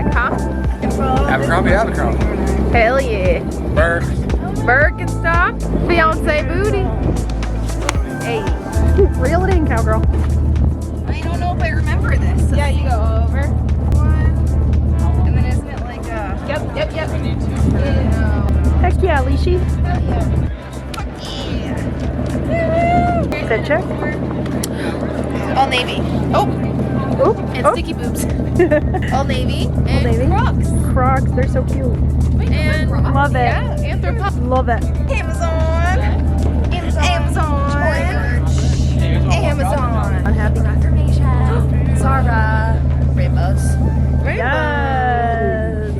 bag, huh? Abercrombie. Hell yeah. Burke. Birkenstock. Beyonce booty. Hey. Reel it in, cowgirl. I don't know if I remember this. Yeah, you go over. One. And then isn't it like a... Yep. Yeah. Heck yeah, Leashy. Yeah. Good check. All navy. Oh. Oop. And sticky boobs. All navy. And Navy. Crocs. Crocs, they're so cute. And Love it. yeah, Anthropologie. Love it. Amazon. Unhappy. Affirmation. Zara. Rainbows. Yes.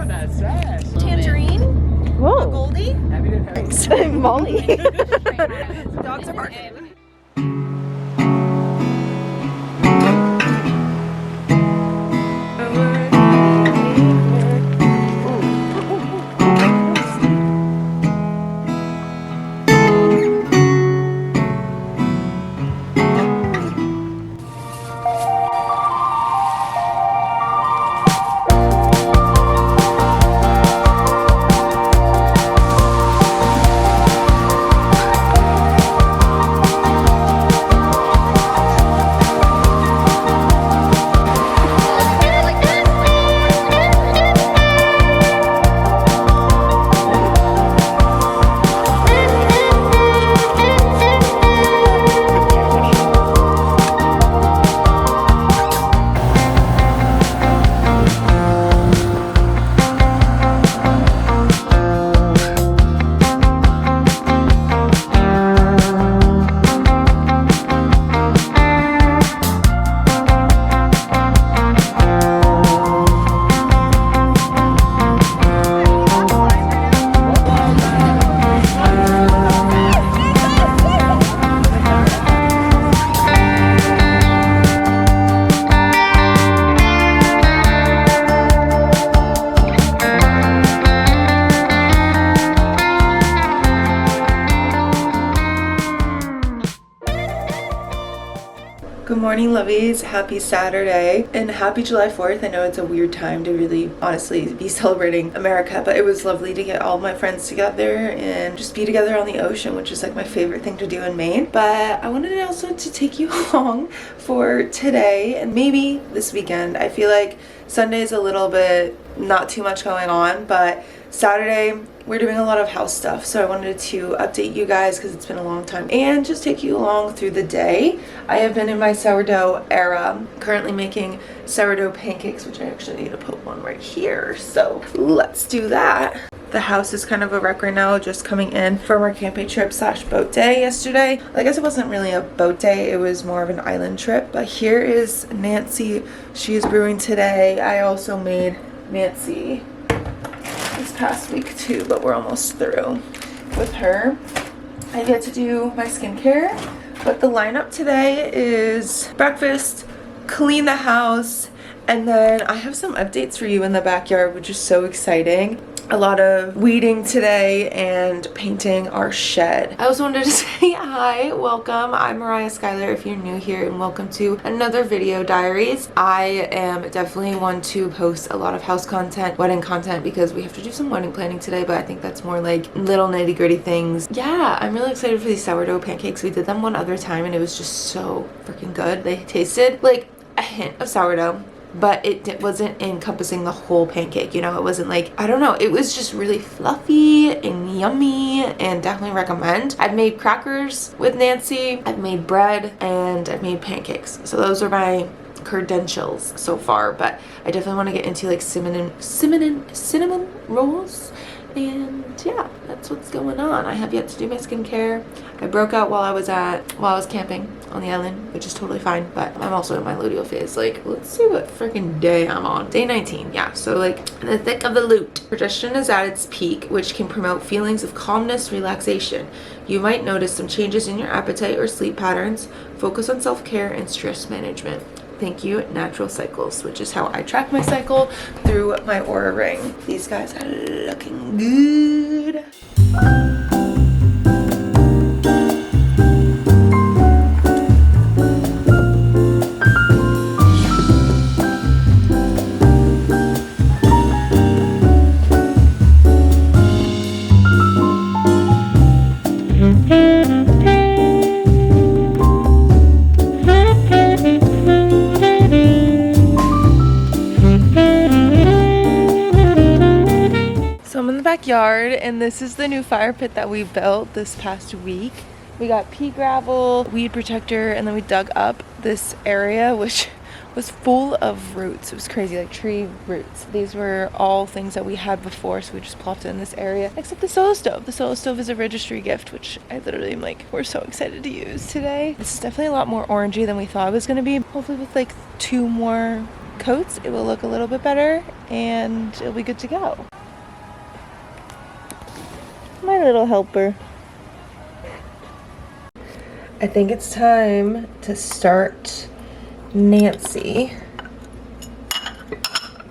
Tangerine. Whoa. Goldie. Molly. Dogs are barking. Good morning, lovies. Happy Saturday and happy July 4th. I know it's a weird time to really honestly be celebrating America, but it was lovely to get all my friends together and just be together on the ocean, which is like my favorite thing to do in Maine. But I wanted also to take you along for today and maybe this weekend. I feel like Sunday's a little bit not too much going on, but Saturday we're doing a lot of house stuff, so I wanted to update you guys because it's been a long time and just take you along through the day. I have been in my sourdough era, currently making sourdough pancakes, which I actually need to put one right here, so let's do that. The house is kind of a wreck right now, just coming in from our camping trip slash boat day yesterday. I guess it wasn't really a boat day, it was more of an island trip. But here is Nancy. She is brewing today. I also made Nancy this past week too, but we're almost through with her. I get to do my skincare, but the lineup today is breakfast, clean the house, and then I have some updates for you in the backyard, which is so exciting. A lot of weeding today and painting our shed. I also wanted to say hi, welcome. I'm Mariah Schuyler if you're new here, and welcome to another video diaries. I am definitely one to post a lot of house content, wedding content, because we have to do some wedding planning today, but I think that's more like little nitty gritty things. Yeah, I'm really excited for these sourdough pancakes. We did them one other time and it was just so freaking good. They tasted like a hint of sourdough, but it wasn't encompassing the whole pancake, you know. It wasn't like, I don't know, it was just really fluffy and yummy, and definitely recommend. I've made crackers with Nancy, I've made bread, and I've made pancakes, so those are my credentials so far. But I definitely want to get into like cinnamon rolls, and yeah, that's what's going on. I have yet to do my skincare. I broke out while I was camping on the island, which is totally fine, but I'm also in my luteal phase. Like, let's see what freaking day I'm on. Day 19, yeah, so like in the thick of the lute. Progesterone is at its peak, which can promote feelings of calmness, relaxation. You might notice some changes in your appetite or sleep patterns. Focus on self-care and stress management. Thank you, Natural Cycles, which is how I track my cycle through my Aura ring. These guys are looking good. backyard, and this is the new fire pit that we built this past week. We got pea gravel, weed protector, and then we dug up this area which was full of roots. It was crazy, like tree roots. These were all things that we had before, so we just plopped it in this area, except the solo stove. The solo stove is a registry gift, which I literally am like, we're so excited to use today. It's definitely a lot more orangey than we thought it was gonna be. Hopefully with like 2 more coats, it will look a little bit better and it'll be good to go. My little helper. I think it's time to start Nancy.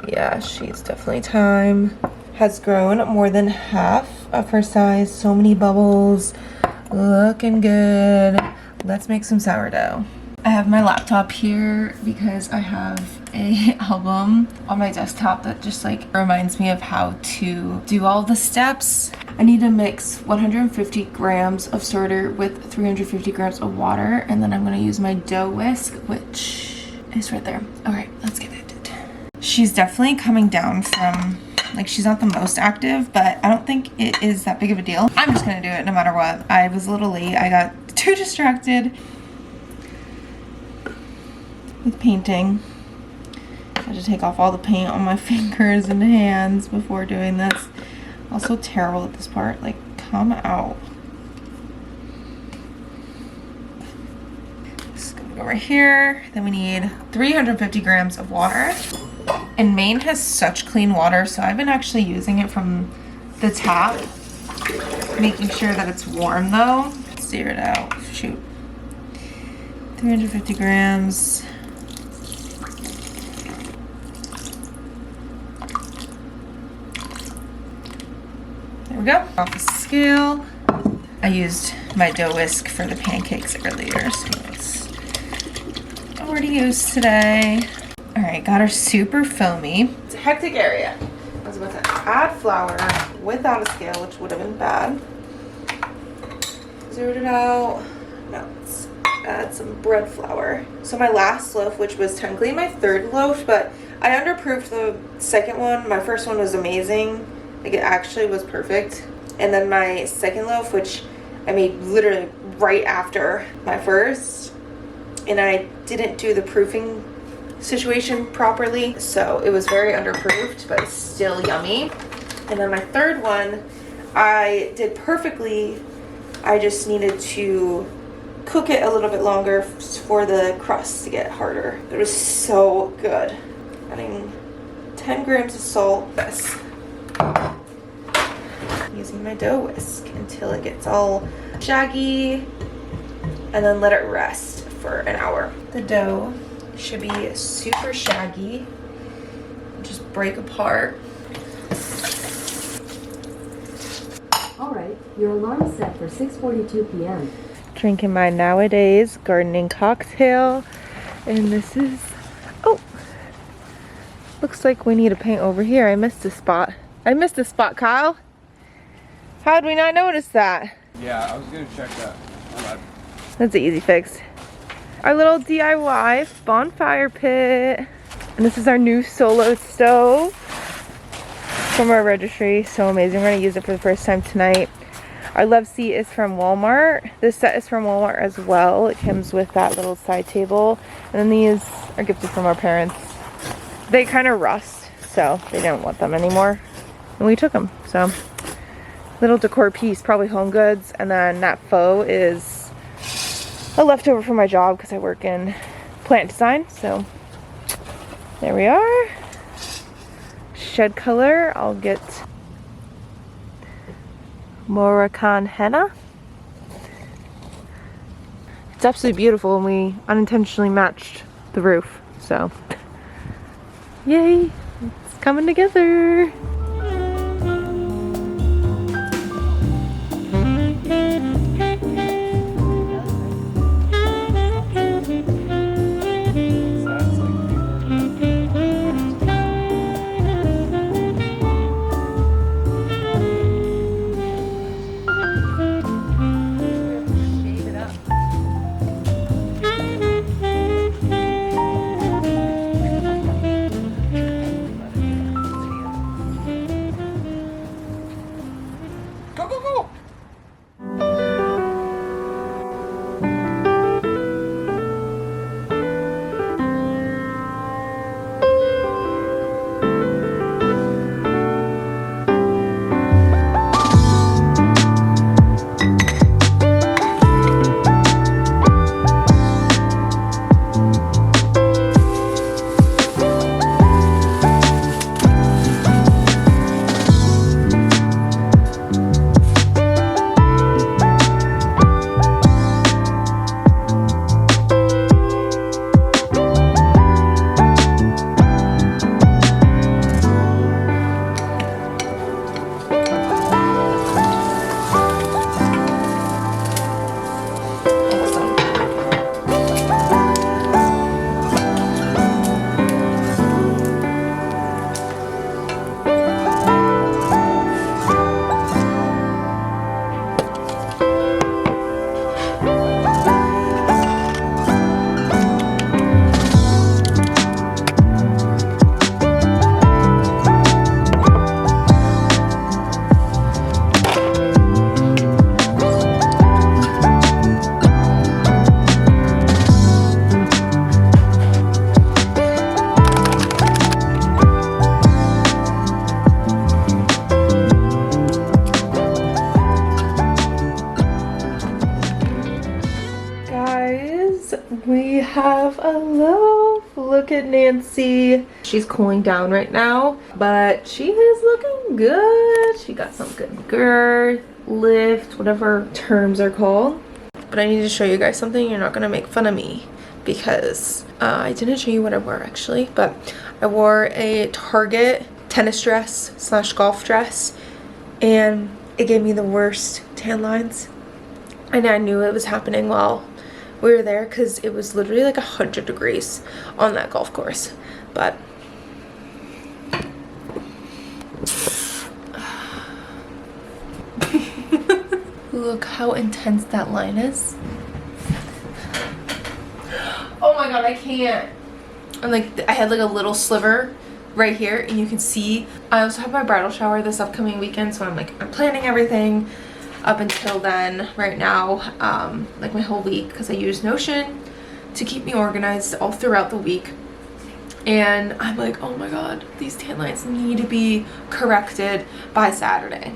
Yeah, she's definitely time. Has grown more than half of her size. So many bubbles. Looking good. Let's make some sourdough. I have my laptop here because I have a album on my desktop that just like reminds me of how to do all the steps. I need to mix 150 grams of starter with 350 grams of water, and then I'm gonna use my dough whisk, which is right there. All right, let's get it. She's definitely coming down from, like, she's not the most active, but I don't think it is that big of a deal. I'm just gonna do it no matter what. I was a little late. I got too distracted with painting. I had to take off all the paint on my fingers and hands before doing this. Also terrible at this part. Like, come out. This is gonna go right here. Then we need 350 grams of water. And Maine has such clean water, so I've been actually using it from the tap. Making sure that it's warm though. Zero it out. Shoot. 350 grams. There we go. Off the scale. I used my dough whisk for the pancakes earlier, so it's already used today. All right, got her super foamy. It's a hectic area. I was about to add flour without a scale, which would have been bad. Zeroed it out. Now let's add some bread flour. So my last loaf, which was technically my 3rd loaf, but I underproofed the 2nd one. My 1st one was amazing. Like, it actually was perfect. And then my 2nd loaf, which I made literally right after my 1st, and I didn't do the proofing situation properly, so it was very underproofed, but still yummy. And then my 3rd one, I did perfectly. I just needed to cook it a little bit longer for the crust to get harder. It was so good. Adding 10 grams of salt. This. Using my dough whisk until it gets all shaggy, and then let it rest for an hour. The dough should be super shaggy. Just break apart. All right, your alarm is set for 6:42 p.m. Drinking my nowadays gardening cocktail, and this is, oh, looks like we need to paint over here. I missed a spot. Kyle. How did we not notice that? Yeah, I was gonna check that. That's an easy fix. Our little DIY bonfire pit. And this is our new solo stove from our registry. So amazing. We're gonna use it for the first time tonight. Our love seat is from Walmart. This set is from Walmart as well. It comes with that little side table. And then these are gifted from our parents. They kind of rust, so they didn't want them anymore. And we took them, so. Little decor piece, probably Home Goods. And then that faux is a leftover from my job because I work in plant design. So there we are. Shed color, I'll get Moroccan henna. It's absolutely beautiful, and we unintentionally matched the roof. So yay, it's coming together. Nancy. She's cooling down right now, but she is looking good. She got some good girth, lift, whatever terms are called. But I need to show you guys something. You're not gonna make fun of me because I didn't show you what I wore actually, but I wore a Target tennis dress slash golf dress, and it gave me the worst tan lines. And I knew it was happening while we were there because it was literally like 100 degrees on that golf course. But look how intense that line is. Oh my god, I can't. And like I had like a little sliver right here, and you can see I also have my bridal shower this upcoming weekend, so I'm planning everything up until then right now, like my whole week, because I use Notion to keep me organized all throughout the week. And I'm like, oh my god, these tan lines need to be corrected by Saturday.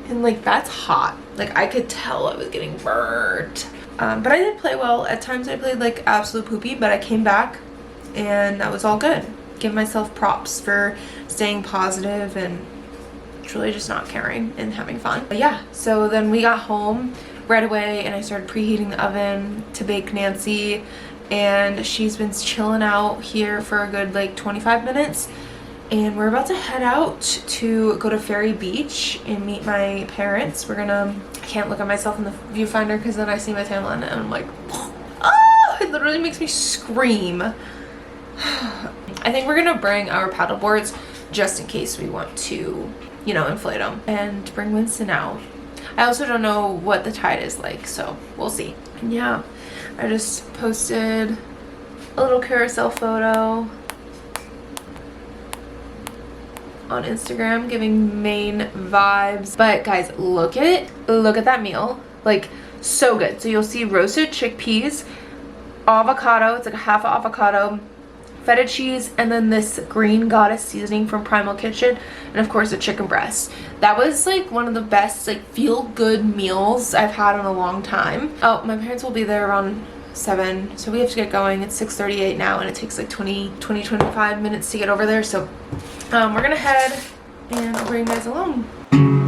And like that's hot. Like I could tell I was getting burnt. But I did play well. At times I played like absolute poopy, but I came back and that was all good. Give myself props for staying positive and truly just not caring and having fun. But yeah, so then we got home right away and I started preheating the oven to bake Nancy, and she's been chilling out here for a good like 25 minutes, and we're about to head out to go to Ferry Beach and meet my parents. I can't look at myself in the viewfinder because then I see my tan line and I'm like, oh, it literally makes me scream. I think we're gonna bring our paddle boards just in case we want to, you know, inflate them, and bring Winston out. I also don't know what the tide is like, so we'll see. And yeah, I just posted a little carousel photo on Instagram giving Maine vibes. But guys, look at that meal. Like so good. So you'll see roasted chickpeas, avocado, it's like a half avocado, feta cheese, and then this green goddess seasoning from Primal Kitchen, and of course a chicken breast. That was like one of the best like feel good meals I've had in a long time. Oh, my parents will be there around 7, so we have to get going. It's 6:38 now and it takes like 25 minutes to get over there, so we're gonna head and I'll bring you guys along.